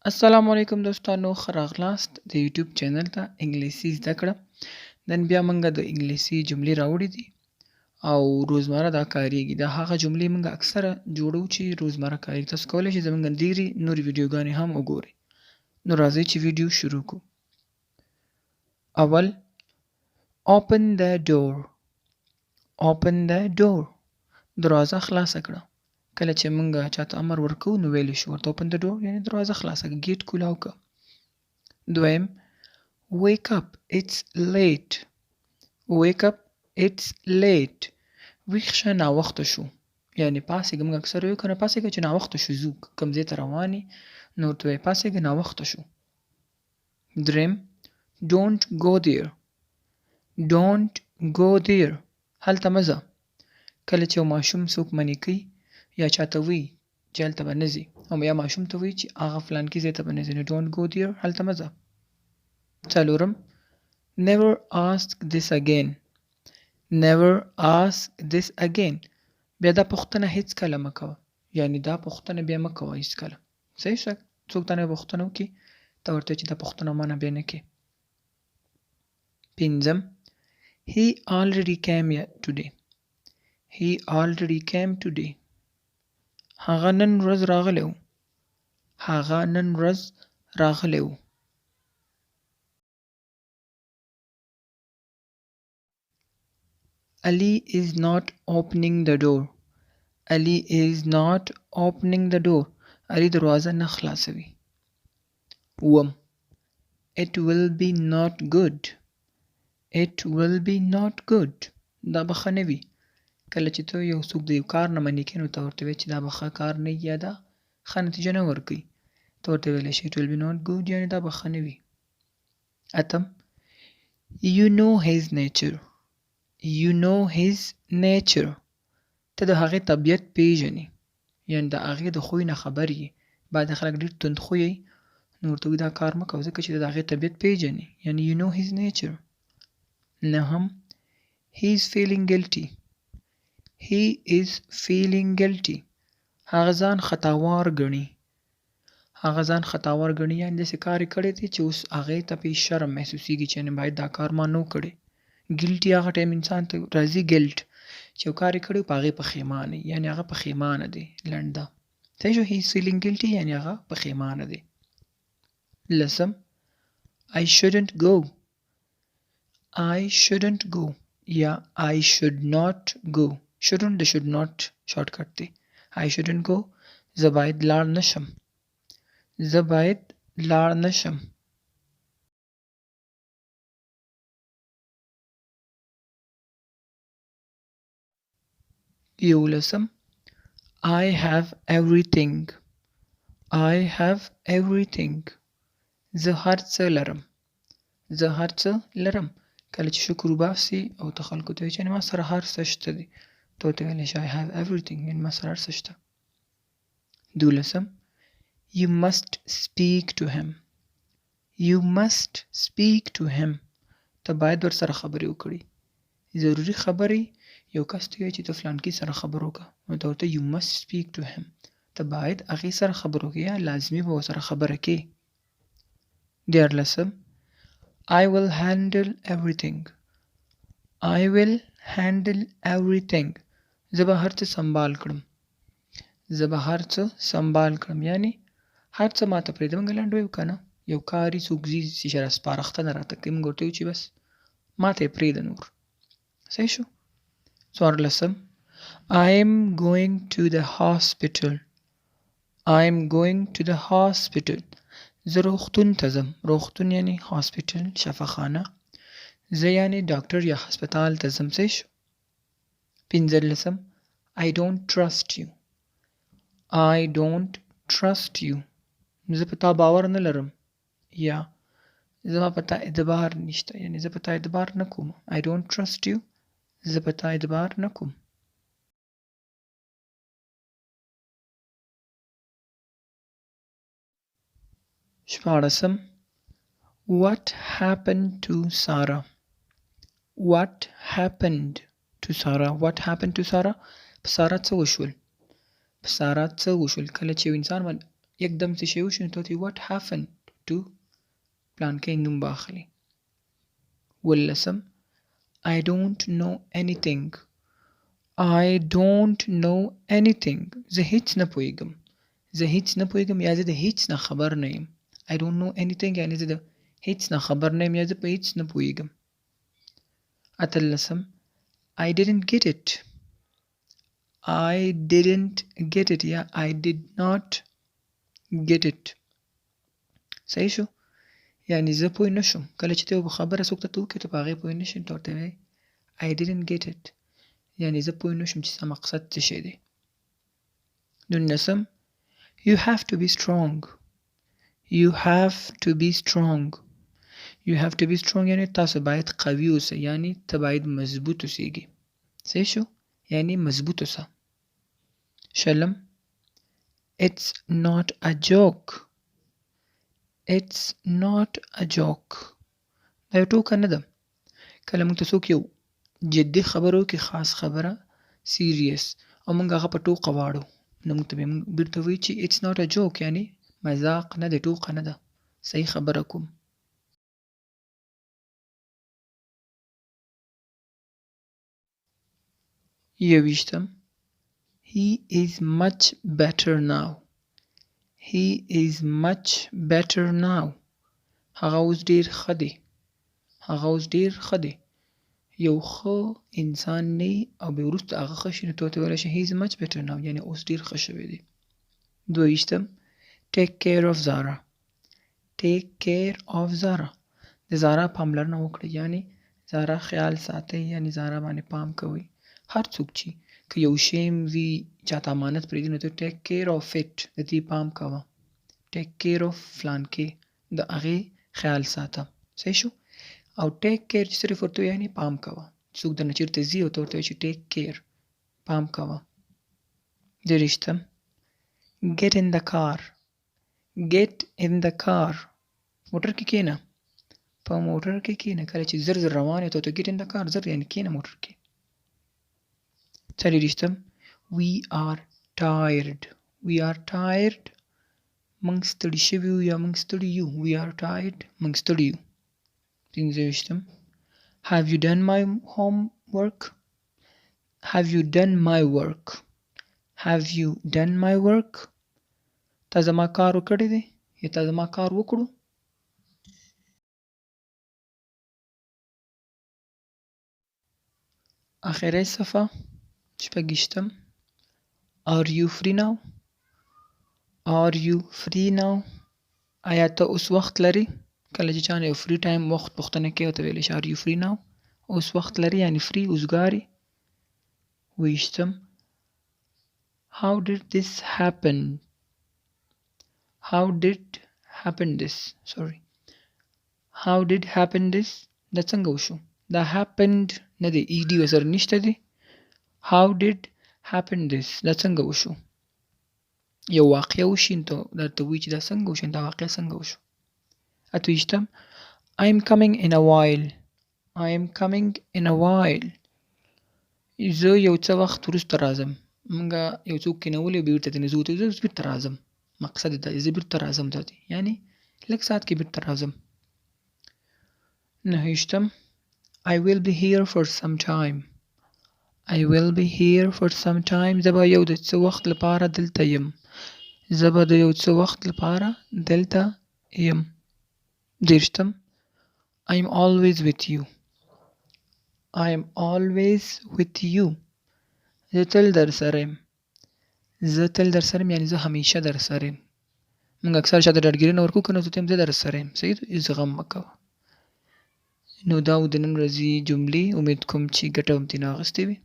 السلام علیکم دوستانو، ښه راغلاست د یوټیوب چینل ته انګلیسي زده کړه. نن بیا موږ د انګلیسي جملې راوړې دي او روزمره دا کارېږي. دا هغه جملې موږ اکثره جوړو چې روزمره کارېږي. تاسو کولی شئ زموږ ډېرې نورې ویډیوګانې هم وګورئ. نو راځئ چې ویډیو شروع کړو. اول open the door. open the door. دروازه خلاصه کړه. کله چې موږ چاته امر ورکوو نو ویلی شو ورته open the door یعنې دروازه خلاصه کړه، ګیټ کولاو کړه. دویم wake up it's late. wake up it's late. ویښ شه ناوخته شو، یعنې پاڅېږه. موږ اکثر وایو که نه پاڅېږه چې ناوخته شو، ځو کوم ځای ته روان یې نو ورته وایې پاڅېږه ناوخته شو. دریم don't go there. don't go there. هلته مه ځه. کله چې یو ماشوم څوک منع کوي یا چاته وایي چې هلته به نه ځي او یا ماشوم ته وایي چې هغه فلانکي ځای ته به نه ځي نو don't go there، هلته مه ځه. څلورم never ask this again. never ask this again. بیا دا پوښتنه هیڅ کله مه کوه، یعنې دا پوښتنه بیا مه کوه هیڅ کله. صحیح شو؟ څوک تا نه پوښتنه وکړي ته ورته چې دا پوښتنه ما نه بیا نه کوې. پنځم he already came today. he already came today. هغه نن ورځ راغلی و. هغه نن ورځ راغلی و. Ali is not opening the door. Ali is not opening the door. Ali دروازه نه خلاصوي. اووم it will be not good. it will be not good. دا به ښه نه وي. کله چې ته یو څوک د یو کار نه منع کوې نو ته ورته وایې چې دا به ښه کار نه وي یا دا ښه نتیجه نه ورکوي. ته ورته ویلی شې it will be not good یعنې دا به ښه نه وي. اتم you know his nature. you know his nature. ته د هغې طبیعت پیژنې، یعنې د هغې د خوی نه خبر یې. بعضې خلک ډېر توندخویه وي نو ورته وایي دا کار مه کوه ځکه چې ته د هغې طبیعت پیژنې، یعنې you know his nature. نهم he is feeling guilty. he is feeling guilty. هغه ځان خطاوار ګڼي. هغه ځان خطاوار ګڼي یعنې داسې کار یې کړی دی چې اوس هغې ته پې شرم محسوسېږي چې یعنې باید دا کار ما نه و کړی. ګیلټي هغه ټایم انسان ته راځي ګیلټ چې یو کار یې کړی په هغې پښیمانه وي، یعنې هغه پښیمانه دی. لنډ ده. صحیح شو؟ he is feeling guilty یعنې هغه پښیمانه دی. لسم I shouldn't go. I shouldn't go یا I should not go. shouldn't د should not شارټکټ دی. I shouldn't go زه باید لاړ نه شم. زه باید لاړ نه شم. یولسم I have everything. I have everything. زه هر څه لرم. زه هر څه لرم. کله چې شکر وباسي او ته خلکو ته وایي چې ما سره هر څه شته دي ته ورته ویلی شې I have everything یعنې ما سره هر څه شته. دولسم you must speak to him. you must speak to him. ته باید ورسره خبرې وکړې. ضروري خبرې یو کس ته وایي چې ته فلانکي سره خبرې وکړه نو ته ورته you must speak to him. ته باید هغې سره خبرې وکړې یا لازمي به ورسره خبره کې. دیارلسم I will handle everything. I will handle everything. زه به هر څه سنبال کړم. زه به هر څه سنبال کړم یعنې هر څه ما ته پرېږده. موږ لنډ وایو که نه یو کار یې څوک ځي چې راسپارښتنه راته کوي موږ ورته وایو چې بس ما ته یې پرېږده نور. صحیح شو؟ څوارلسم I am going to the hospital. I am going to the hospital. زه روغتون ته ځم. روغتون یعنې هاسپیټل شفاخانه. زه یعنې ډاکټر یا هسپتال ته ځم. صحیح شو؟ پنځلسم I don't trust you. I don't trust you. زه په تا باور نه لرم یا زما په تا اعتبار نشته، یعنې زه په تا اعتبار نه کوم. I don't trust you. زه په تا اعتبار نه کوم. شپاړسم What happened to Sarah? What happened to Sarah? What happened to Sarah? په سارا څه وشول؟ په سارا څه وشول؟ کله چې یو انسان باندې یکدم څه شی وشو نو ته what happened to پلانکی نوم باخلی. ولسم I don't know anything. I don't know anything. زه هیڅ نه پوهیږم. زه هیڅ نه پوهیږم یا زه د هیڅ نه خبر نه یم. I don't know anything یعنی زه د هیڅ نه خبر نه یم یا زه په هیڅ نه پوهیږم. اتلسم I didn't get it. I didn't get it یا I did not get it. صحیح شو؟ یعنی زه پوه نه شوم. کله چې ته یو خبره څوک ته وکړې ته په هغې پوه نه شې ته ورته وایې I didn't get it. یعنی زه پوه نه شوم چې ستا مقصد څه شی دی. 19 You have to be strong. You have to be strong. You have to be strong یعنی تاسو باید قوي اوسئ یعنی ته باید مضبوط اوسیږي. صحیح شو؟ یعنی مضبوط اوسه. شلم It's not a joke. It's not a joke. دا یو ټوکه نه ده. کله موږ ته څوک یو جدي خبره وکړي خاص خبره سیریس او موږ هغه په ټوکه واړو نو موږ ته بیرته وایي چې It's not a joke یعنی مذاق نه دی ټوکه نه ده. صحیح خبره کوم. یوویشتم He is much better now. He is much better now. هغه اوس ډیر ښه دی. هغه اوس ډیر ښه دی. یو ښه انسان نه او بیا وروسته هغه ښه شي نو ته ورته ویلی شې He is much better now یعنی اوس ډیر ښه شوی دی. دوهویشتم Take care of Zara. Take care of Zara. د زارا پاملرنه وکړئ یعنی زارا خیال ساتئ یعنی زارا باندې پام کوئ. هر څوک چې که یو شی وي چاته امانت پرېږدي نو ته ټیک کیر آف اټ د دې پام کوه. ټیک کیر آف فلانکې د هغې خیال ساته. صحیح شو؟ او ټیک کیر چې صرف ورته یعنی پام کوه. څوک درنه چېرته ځي او ته ورته وایي چې ټیک کیر پام کوه. دېرشتم Get in the car. Get in the car. موټر کې کېنه. په موټر کې کېنه. کله چې زر زر روان یې ته ورته Get in the car زر یعنی کېنه موټر کې. څلېرویشتم We are tired. We are tired. موږ ستړي شوي یو یا موږ ستړي یو. We are tired. موږ ستړي یو. پنځهویشتم Have you done my homework? Have you done my work? Have you done my work? تا زما کار وکړی دی یا تا زما کار وکړو. آخري صفحه شپږویشتم Are you free now? Are you free now? آیا ته اوس وخت لري؟ کله چې چا نه یو فری ټایم وخت پوښتنه کوي ورته ویلی شي Are you free now? اوس وخت لري یعنی فری اوسګاري. اوویشتم How did this happen? How did happen this? Sorry. How did happen this? دا څنګه وشو؟ دا happened نه دی ed وسره نشته دی. How did happen this? دا څنګه وشو؟ یو واقعه وشي نو درته وایي چې دا څنګه وشو دا واقعه څنګه وشو. اتویشتم I am coming in a while. I am coming in a while. زه یو څه وخت وروسته راځم. موږ یو څوک کېنولي بیا بېرته ترې ځو ته زه بېرته راځم. مقصد دا دی زه بېرته راځم دا دی یعنی لږ ساعت کې بېرته راځم. نهویشتم I will be here for some time. I will be here for some time. زه به یو د څه وخت لپاره دلته یم. زه به د یو څه وخت لپاره دلته یم. دېرشتم I am always with you. I am always with you. زه تل در سره یم. زه تل در سره یم یعنی زه همیشه در سره یم. موږ اکثر چاته ډاډګیري نه ورکوو که نه زه ته یم زه در سره یم. صحیح ده؟ زغم مه کوه. نو دا و د نن ورځې جملې. امید کوم چې ګټه هم ترېنه اخیستې وي.